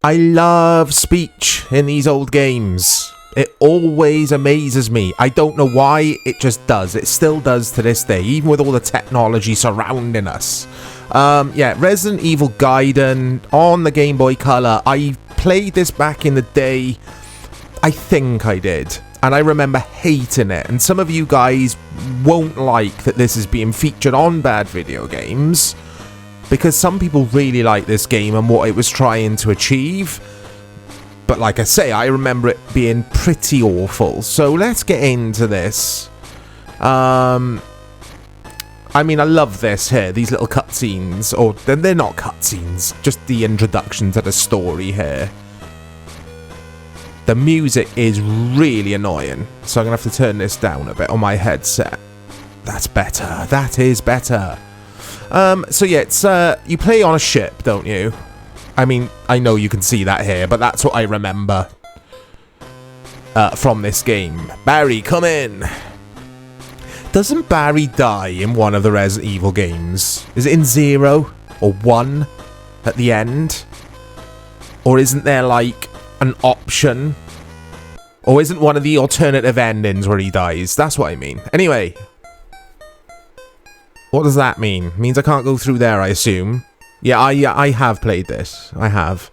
I love speech in these old games. It always amazes me. I don't know why, it just does. It still does to this day, even with all the technology surrounding us. Yeah, Resident Evil Gaiden on the Game Boy Color. I played this back in the day. I think I did. And I remember hating it. And some of you guys won't like that this is being featured on Bad Video Games, because some people really like this game and what it was trying to achieve. But like I say, I remember it being pretty awful. So let's get into this. I mean, I love this here. These little cutscenes. Or they're not cutscenes. Just the introduction to the story here. The music is really annoying. So I'm going to have to turn this down a bit on my headset. That's better. That is better. So yeah, it's you play on a ship, don't you? I mean, I know you can see that here, but that's what I remember from this game. Barry, come in. Doesn't Barry die in one of the Resident Evil games? Is it in 0 or 1 at the end? Or isn't there like an option? Or isn't one of the alternative endings where he dies? That's what I mean. Anyway. What does that mean? It means I can't go through there, I assume. Yeah, I have played this. I have.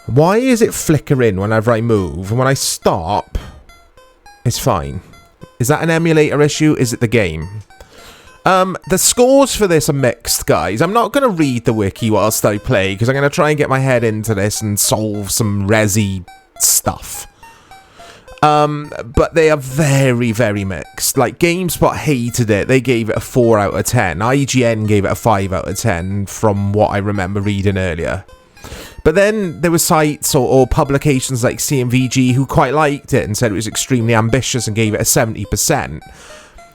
Why is it flickering whenever I move? And when I stop, it's fine. Is that an emulator issue? Is it the game? The scores for this are mixed, guys. I'm not going to read the wiki whilst I play, because I'm going to try and get my head into this and solve some Resi stuff. But they are very, very mixed. Like, GameSpot hated it. They gave it a 4 out of 10. IGN gave it a 5 out of 10, from what I remember reading earlier. But then there were sites or publications like CMVG who quite liked it and said it was extremely ambitious and gave it a 70%.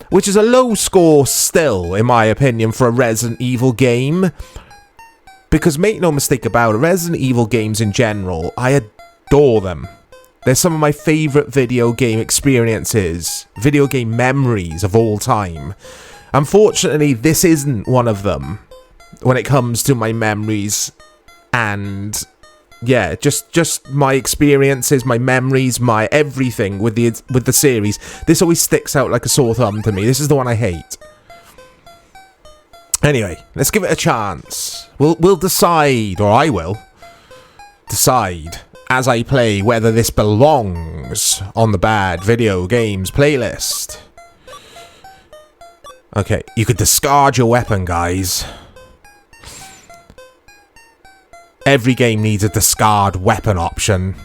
Which is a low score still, in my opinion, for a Resident Evil game. Because make no mistake about it, Resident Evil games in general, I adore them. They're some of my favourite video game experiences, video game memories of all time. Unfortunately, this isn't one of them when it comes to my memories and, yeah, just my experiences, my memories, my everything with the series. This always sticks out like a sore thumb to me. This is the one I hate. Anyway, let's give it a chance. We'll decide, or I will decide as I play whether this belongs on the Bad Video Games playlist. Okay, you could discard your weapon, guys. Every game needs a discard weapon option.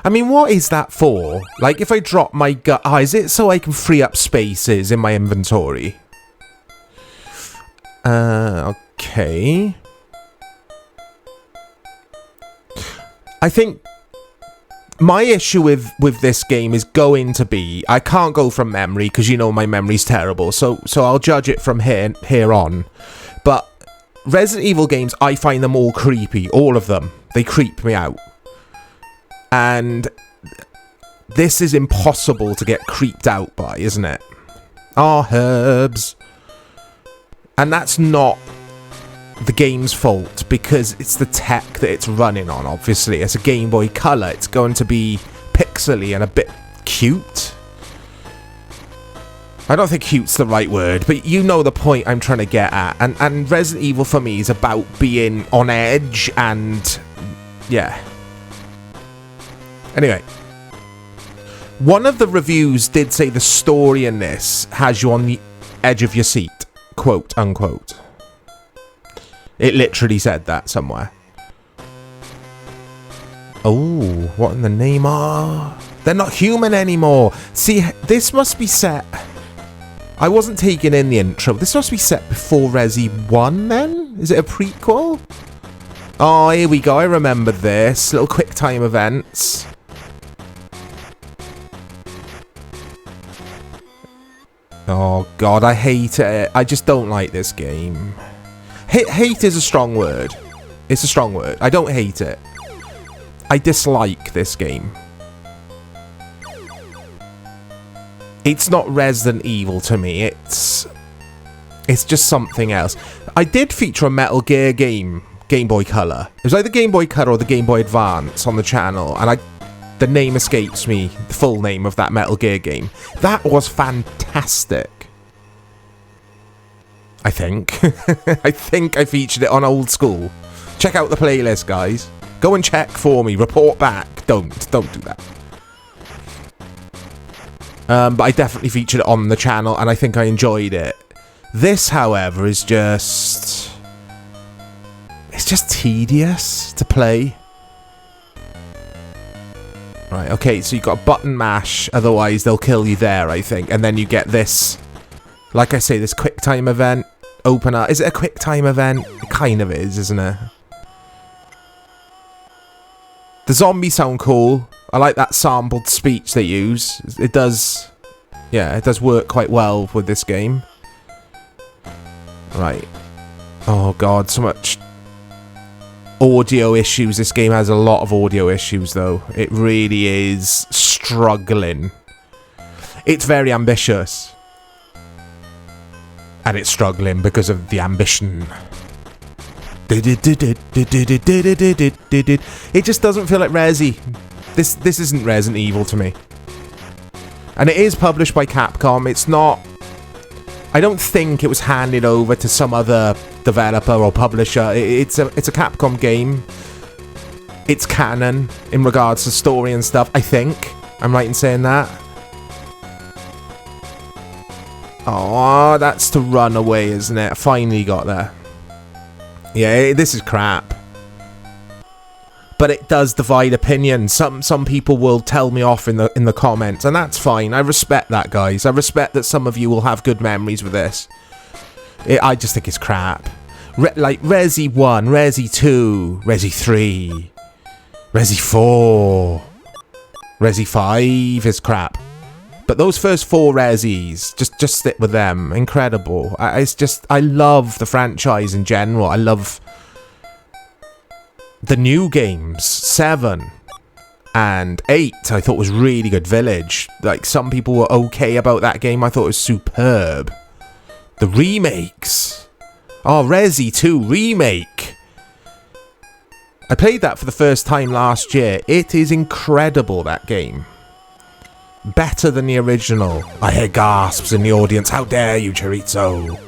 I mean, what is that for? Like, if I drop my gun... Oh, is it so I can free up spaces in my inventory? Okay. I think my issue with this game is going to be, I can't go from memory because you know my memory's terrible, so I'll judge it from here on. But Resident Evil games, I find them all creepy, all of them. They creep me out. And this is impossible to get creeped out by, isn't it? Ah, herbs. And that's not the game's fault, because it's the tech that it's running on, obviously. It's a Game Boy Color. It's going to be pixely and a bit cute. I don't think cute's the right word, but you know the point I'm trying to get at. And Resident Evil for me is about being on edge and... yeah. Anyway. One of the reviews did say the story in this has you on the edge of your seat. Quote, unquote. It literally said that somewhere. Oh, what in the name are... They're not human anymore. See, this must be set... I wasn't taking in the intro. This must be set before Resi 1 then? Is it a prequel? Oh, here we go. I remember this. Little quick time events. Oh, God, I hate it. I just don't like this game. Hate is a strong word. It's a strong word. I don't hate it. I dislike this game. It's not Resident Evil to me. It's just something else. I did feature a Metal Gear game Game Boy Color. It was either Game Boy Color or the Game Boy Advance on the channel, and the name escapes me, the full name of that Metal Gear game. That was fantastic. I think. I think I featured it on Old School. Check out the playlist, guys. Go and check for me. Report back. Don't do that. But I definitely featured it on the channel, and I think I enjoyed it. This, however, is just... It's just tedious to play. Right, okay, so you've got a button mash, otherwise they'll kill you there, I think. And then you get this, like I say, this quick time event. Opener. Is it a quick time event? It kind of is, isn't it? The zombies sound cool. I like that sampled speech they use. It does... Yeah, it does work quite well with this game. Right. Oh god, so much audio issues. This game has a lot of audio issues, though. It really is struggling. It's very ambitious. And it's struggling because of the ambition. It just doesn't feel like Resi. This isn't Resident Evil to me. And it is published by Capcom. It's not... I don't think it was handed over to some other developer or publisher. It's a Capcom game. It's canon in regards to story and stuff, I think. I'm right in saying that. Oh, that's to run away, isn't it? I finally got there. Yeah, this is crap. But it does divide opinion. Some people will tell me off in the comments, and that's fine. I respect that, guys. I respect that some of you will have good memories with this. I just think it's crap. Like Resi 1, Resi 2, Resi 3, Resi 4, Resi 5 is crap. But those first 4 Resis, just stick with them. Incredible. I love the franchise in general. I love the new games. 7 and 8 I thought was really good. Village. Like, some people were okay about that game. I thought it was superb. The remakes. Oh, Resi 2 remake. I played that for the first time last year. It is incredible, that game. Better than the original. I hear gasps in the audience. How dare you, Chorizo?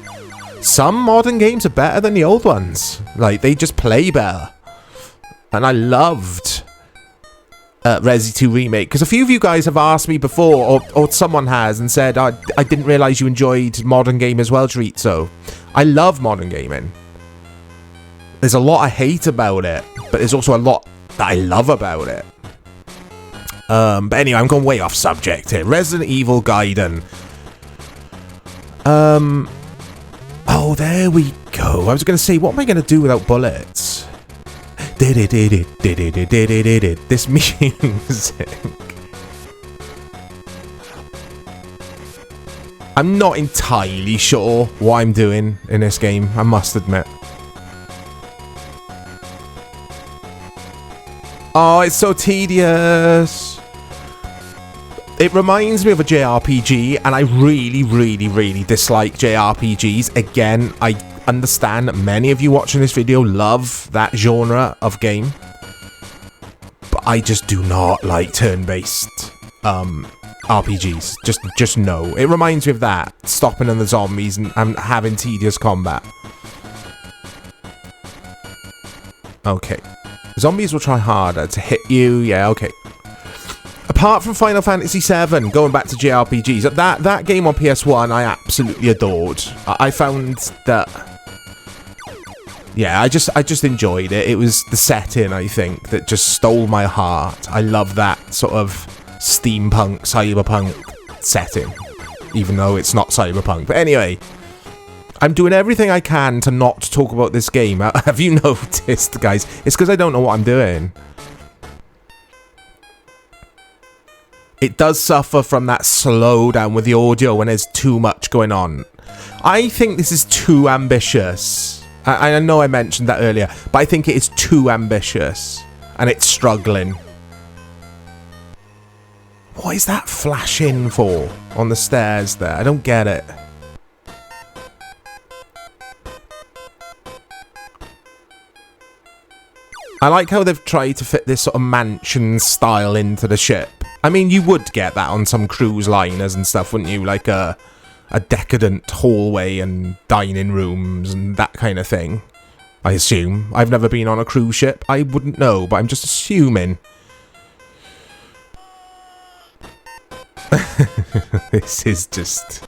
Some modern games are better than the old ones. Like, they just play better. And I loved Resi 2 Remake. Because a few of you guys have asked me before, or someone has, and said, I didn't realise you enjoyed modern game as well, Chorizo. I love modern gaming. There's a lot I hate about it, but there's also a lot that I love about it. But anyway, I'm going way off subject here. Resident Evil Gaiden. Oh, there we go. I was going to say, what am I going to do without bullets? This music. I'm not entirely sure what I'm doing in this game, I must admit. Oh, it's so tedious. It reminds me of a JRPG, and I really, really, really dislike JRPGs. Again, I understand that many of you watching this video love that genre of game, but I just do not like turn-based RPGs. Just no. It reminds me of that, stopping on the zombies and having tedious combat. Okay. Zombies will try harder to hit you. Yeah, okay. Apart from Final Fantasy VII, going back to JRPGs, that game on PS1 I absolutely adored. I found that... Yeah, I just enjoyed it. It was the setting, I think, that just stole my heart. I love that sort of steampunk, cyberpunk setting. Even though it's not cyberpunk. But anyway... I'm doing everything I can to not talk about this game. Have you noticed, guys? It's because I don't know what I'm doing. It does suffer from that slowdown with the audio when there's too much going on. I think this is too ambitious. I know I mentioned that earlier, but I think it is too ambitious. And it's struggling. What is that flashing for on the stairs there? I don't get it. I like how they've tried to fit this sort of mansion style into the ship. I mean, you would get that on some cruise liners and stuff, wouldn't you? Like a decadent hallway and dining rooms and that kind of thing. I assume. I've never been on a cruise ship. I wouldn't know, but I'm just assuming. This is just...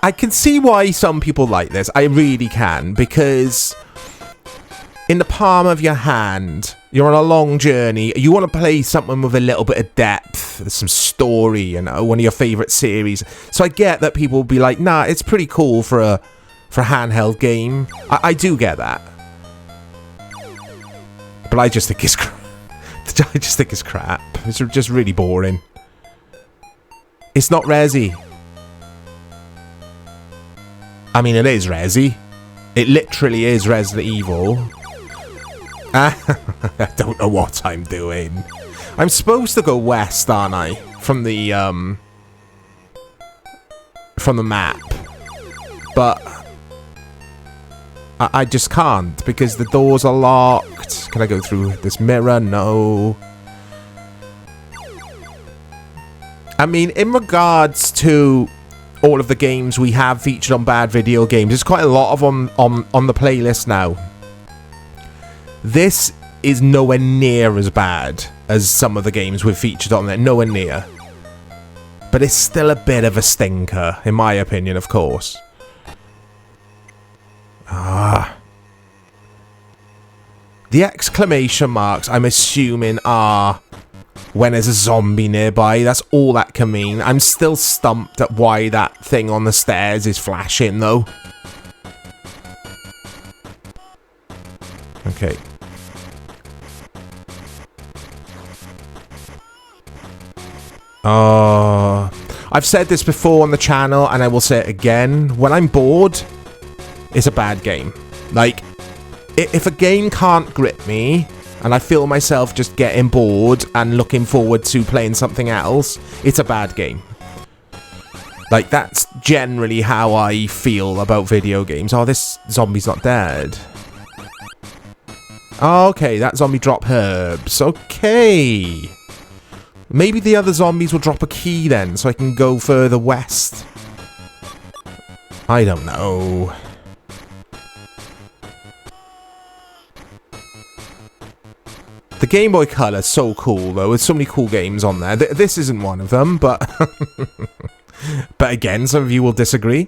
I can see why some people like this. I really can, because in the palm of your hand, you're on a long journey. You want to play something with a little bit of depth, some story, you know, one of your favourite series. So I get that people will be like, nah, it's pretty cool for a handheld game. I do get that. But I just think it's I just think it's crap. It's just really boring. It's not Resi. I mean, it is Resi. It literally is Resident Evil. I don't know what I'm doing. I'm supposed to go west, aren't I? From the map. But I just can't because the doors are locked. Can I go through this mirror? No. I mean, in regards to all of the games we have featured on Bad Video Games, there's quite a lot of them on the playlist now. This is nowhere near as bad as some of the games we've featured on there. Nowhere near. But it's still a bit of a stinker, in my opinion, of course. The exclamation marks, I'm assuming, are when there's a zombie nearby. That's all that can mean. I'm still stumped at why that thing on the stairs is flashing, though. Okay. I've said this before on the channel, and I will say it again. When I'm bored, it's a bad game. Like, if a game can't grip me, and I feel myself just getting bored and looking forward to playing something else, it's a bad game. Like, that's generally how I feel about video games. Oh, this zombie's not dead. Oh, okay, that zombie dropped herbs. Okay. Maybe the other zombies will drop a key then, so I can go further west. I don't know. The Game Boy Color's so cool, though. There's so many cool games on there. This isn't one of them, but... but again, some of you will disagree.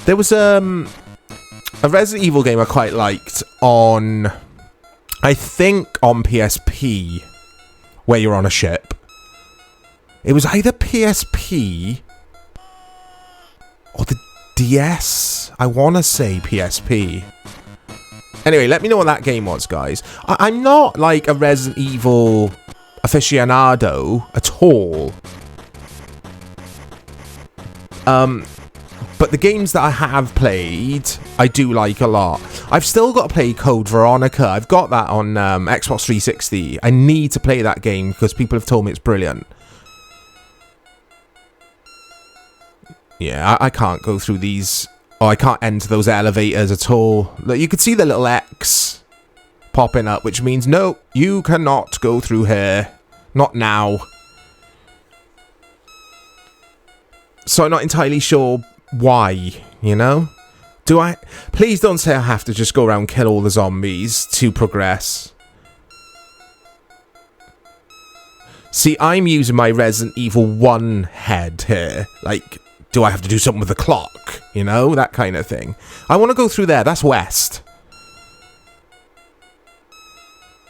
There was a Resident Evil game I quite liked on... I think on PSP, where you're on a ship. It was either PSP or the DS. I want to say PSP. Anyway, let me know what that game was, guys. I'm not like a Resident Evil aficionado at all. But the games that I have played, I do like a lot. I've still got to play Code Veronica. I've got that on Xbox 360. I need to play that game because people have told me it's brilliant. Yeah, I can't go through these. Oh, I can't enter those elevators at all. Look, you can see the little X popping up, which means, no, you cannot go through here. Not now. So I'm not entirely sure why, you know? Do I... Please don't say I have to just go around and kill all the zombies to progress. See, I'm using my Resident Evil 1 head here. Like, do I have to do something with the clock? You know? That kind of thing. I want to go through there. That's west.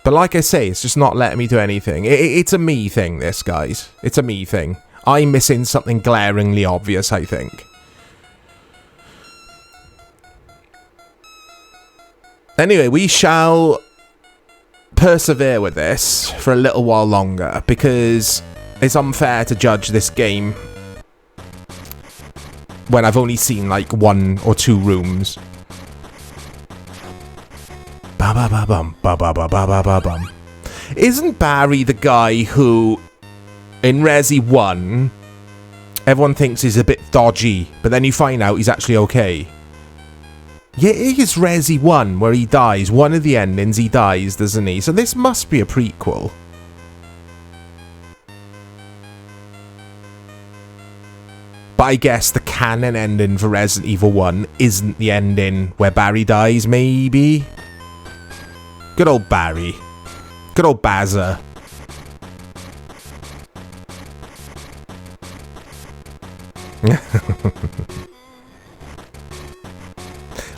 But like I say, it's just not letting me do anything. It's a me thing, this, guys. It's a me thing. I'm missing something glaringly obvious, I think. Anyway, we shall persevere with this for a little while longer, because it's unfair to judge this game when I've only seen like 1 or 2 rooms. Ba-ba-ba-bum, ba-ba-ba-ba-ba-bum. Isn't Barry the guy who, in Resi 1, everyone thinks he's a bit dodgy, but then you find out he's actually okay? Yeah, it is Resi 1 where he dies. One of the endings he dies, doesn't he? So this must be a prequel. But I guess the canon ending for Resident Evil 1 isn't the ending where Barry dies, maybe? Good old Barry. Good old Bazza.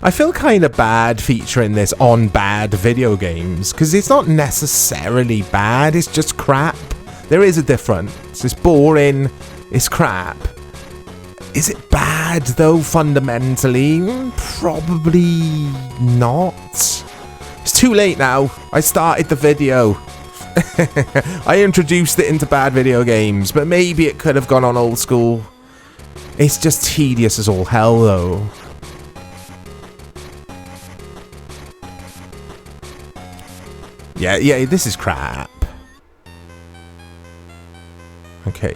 I feel kind of bad featuring this on bad video games, because it's not necessarily bad, it's just crap. There is a difference. It's boring, it's crap. Is it bad, though, fundamentally? Probably not. It's too late now. I started the video. I introduced it into bad video games, but maybe it could have gone on old school. It's just tedious as all hell, though. Yeah, this is crap. Okay.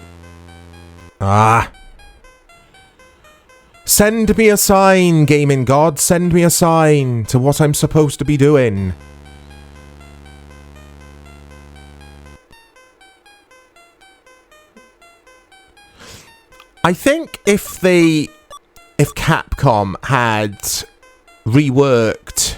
Send me a sign, gaming god. Send me a sign to what I'm supposed to be doing. I think if Capcom had reworked,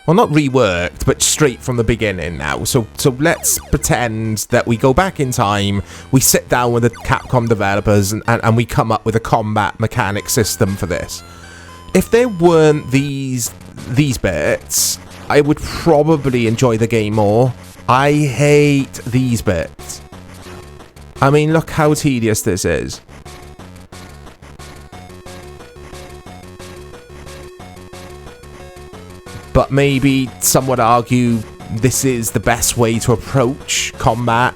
well, not reworked, but straight from the beginning now. So let's pretend that we go back in time, we sit down with the Capcom developers and we come up with a combat mechanic system for this. If there weren't these bits, I would probably enjoy the game more. I hate these bits. I mean, look how tedious this is. But maybe some would argue this is the best way to approach combat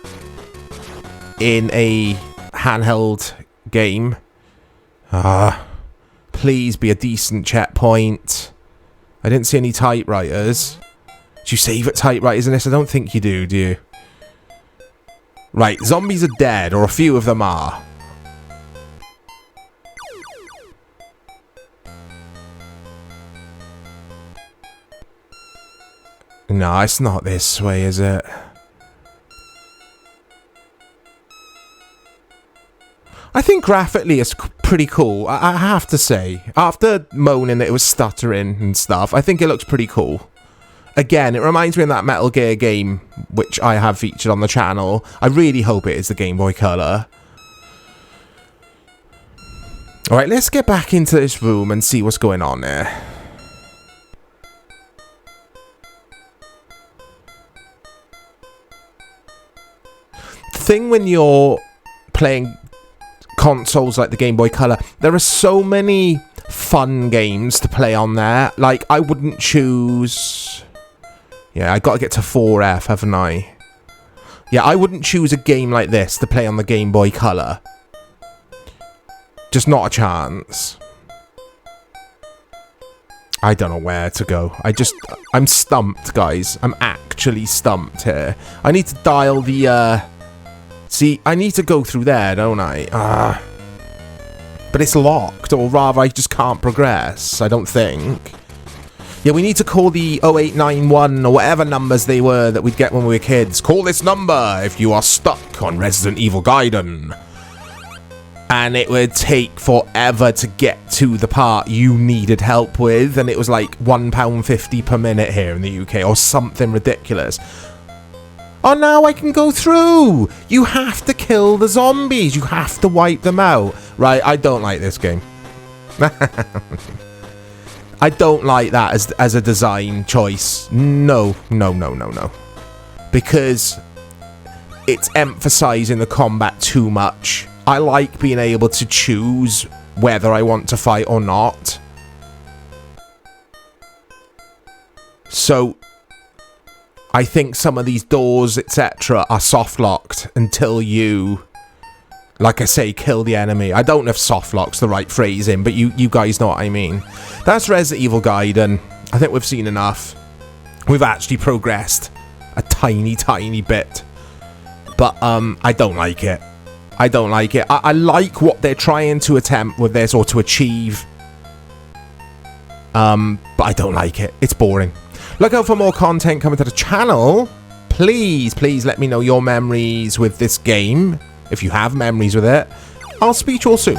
in a handheld game. Please be a decent checkpoint. I didn't see any typewriters. Do you save at typewriters in this? I don't think you do you? Right, zombies are dead, or a few of them are. No, it's not this way, is it? I think graphically it's pretty cool, I have to say. After moaning that it was stuttering and stuff, I think it looks pretty cool. Again, it reminds me of that Metal Gear game, which I have featured on the channel. I really hope it is the Game Boy Color. Alright, let's get back into this room and see what's going on there. Thing when you're playing consoles like the Game Boy Color, there are so many fun games to play on there. Like, I wouldn't choose... Yeah, I got to get to 4F, haven't I? Yeah, I wouldn't choose a game like this to play on the Game Boy Color. Just not a chance. I don't know where to go. I'm stumped, guys. I'm actually stumped here. I need to dial the, See, I need to go through there, don't I? But it's locked, or rather, I just can't progress, I don't think. Yeah, we need to call the 0891, or whatever numbers they were that we'd get when we were kids. Call this number if you are stuck on Resident Evil Gaiden. And it would take forever to get to the part you needed help with, and it was like £1.50 per minute here in the UK, or something ridiculous. Oh, now I can go through! You have to kill the zombies! You have to wipe them out! Right, I don't like this game. I don't like that as a design choice. No. Because it's emphasizing the combat too much. I like being able to choose whether I want to fight or not. So I think some of these doors, etc., are soft-locked until you, like I say, kill the enemy. I don't know if soft-lock's the right phrasing, but you guys know what I mean. That's Resident Evil Gaiden. I think we've seen enough. We've actually progressed a tiny, tiny bit. But, I don't like it. I don't like it. I like what they're trying to attempt with this, or to achieve. But I don't like it. It's boring. Look out for more content coming to the channel. Please, please let me know your memories with this game. If you have memories with it. I'll speak to you all soon.